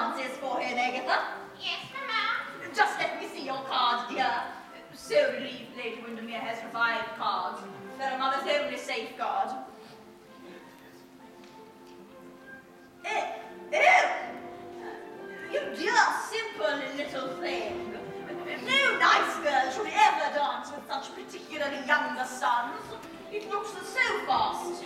dances for him, Agatha? Yes, Mamma. Just let me see your cards, dear. So relieved Lady Windermere has revived cards. They're a mother's only safeguard. You dear, simple little thing. No nice girl should ever dance with such particularly younger sons. It looks so fast.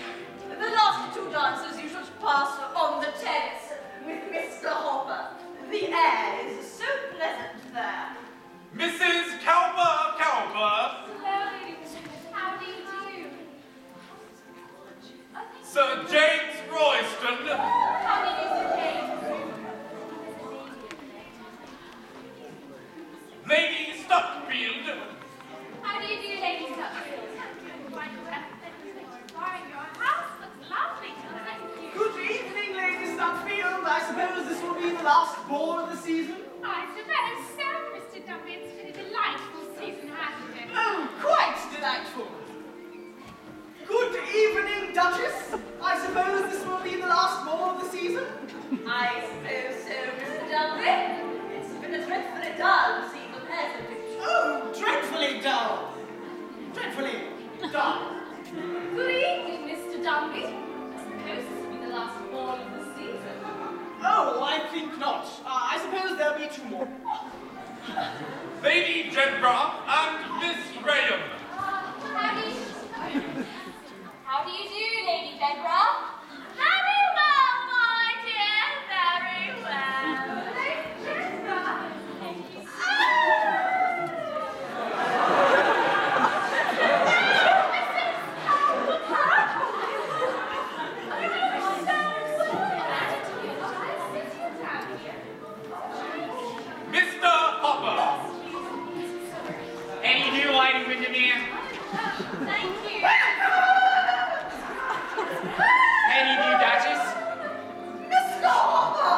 The last two dances you should pass on the terrace with Mr. Hopper. The air is so pleasant there. Mrs. Cowper! Hello, ladies. How do you do? Sir James Royston! How do you do, Sir James? Lady Stuckfield! How do you do, Lady Stuckfield? Your house looks lovely tonight. Good evening, Lady Stuckfield. I suppose this will be the last ball of the season? I suppose so, Mr. Dumpy. It's been a delightful season, hasn't it? Oh, quite delightful. Good evening, Duchess. I suppose this will be the last ball of the season? I suppose so, Mr. Dumpy. It's been a dreadfully dull season, hasn't it? Oh, dreadfully dull. Dreadfully dull. Good evening, Mr. Dumpy. I suppose this will be the last ball of the season. Oh, I think not. I suppose there'll be two more. Lady Jedburgh and Miss Graham! How do you do, Lady Jedburgh? Very well, my dear, very well. Lady Jedburgh. Mr. Hopper! Any new Lady Windermere? Thank you. Any new Duchess? Mr. Hopper!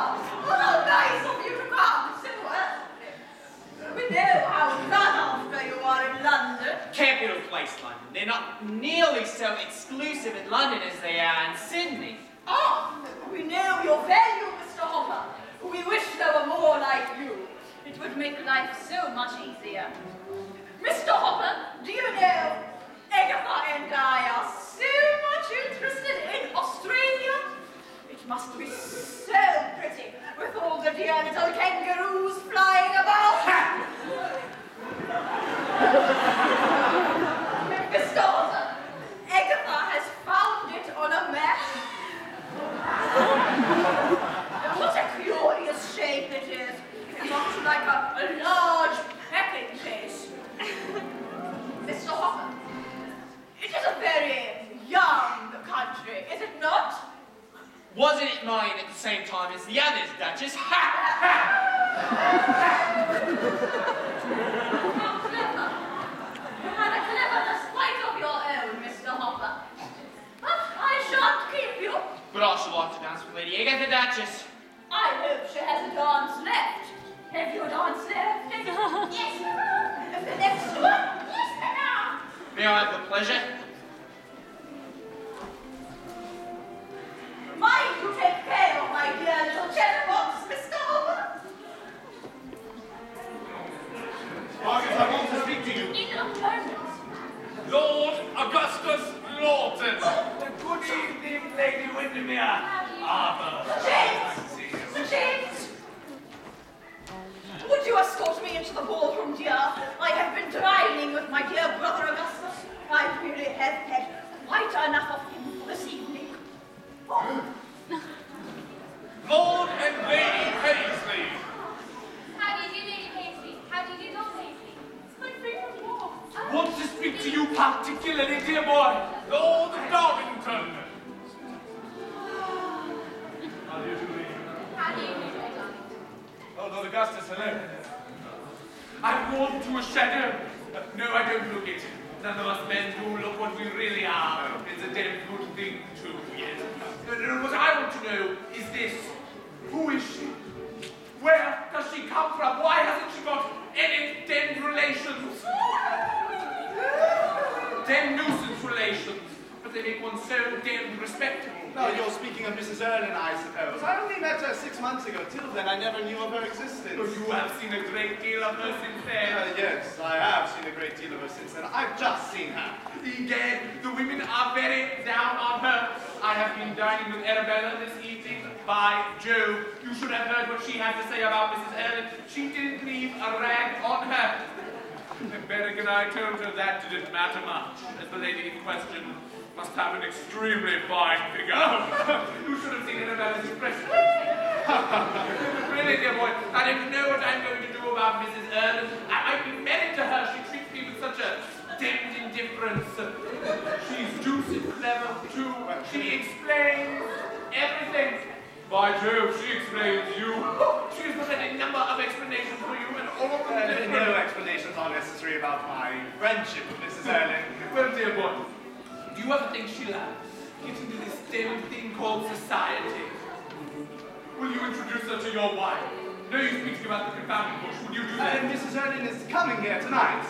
How nice of you to come so early. We know how run after you are in London. Capital place, London. They're not nearly so exclusive in London as they are in Sydney. Ah, we know your value, Mr. Hopper. We wish there were more like you. It would make life so much easier. Mr. Hopper, do you know, Agatha and I are so much interested in Australia. It must be so pretty with all the dear little kangaroos flying about. Mr. Hopper, Agatha has found it on a map. What a curious shape it is. It's much like a large packing case. Mr. Hopper, it is a very young country, is it not? Wasn't it mine at the same time as the others, Duchess? Ha! How clever. You had a cleverness quite of your own, Mr. Hopper. But I shan't keep you. But I should like to dance with Lady Agatha, Duchess. I hope she has a dance left. Have you a dance left? Yes, Mamma. The next one? Yes, Mamma. May I have the pleasure? Mind you take care of my dear little chatterbox, Mr. Hopper. Margaret, I want to speak to you. In a moment. Lord Augustus Lawton! Good evening, Lady Windermere. Arthur. James! James! Would you escort me into the ballroom, dear? I have been dining with my dear brother Augustus. I really have had quite enough of him for this evening. Oh. Lord and Lady Paisley! How do you do, Lady Paisley? How do you do, Lord Paisley? It's my favorite walk. Want to speak to you particularly, dear boy. Lord Darlington! How do you do, lady? How do you do, Lady Darlington? Oh, Lord Augustus, hello. I'm born to a shadow. No, I don't look it. None of us men do look what we really are. It's a damn good thing, too, yes. What I want to know is this. Who is she? Where does she come from? Why hasn't she got any damn relations? Damn nuisance relations. But they make one so damn respectable. No, you're speaking of Mrs. Erlin, I suppose. I only met her 6 months ago. Till then, I never knew of her existence. You have seen a great deal of her since then. Yes, I have seen a great deal of her since then. I've just seen her. Egad, the women are very down on her. I have been dining with Arabella this evening. By Jove, you should have heard what she had to say about Mrs. Erlin. She didn't leave a rag on her. And Berwick and I told her that didn't matter much, as the lady in question must have an extremely fine figure. You should have seen Arabella's expression. Really, dear boy, I don't know what I'm going to do about Mrs. Erlin. I might be married to her. She treats me with such a demmed indifference. She's deuced clever, too. She explains everything. By Jove, she explains you. She has put any number of explanations for you, and all of them different. No explanations are necessary about my friendship with Mrs. Erlin. Well, dear boy, do you ever think she'll get into this damn thing called society? Will you introduce her to your wife? No use speaking about the confounded bush. Would you do that? Mrs. Erlin is coming here tonight.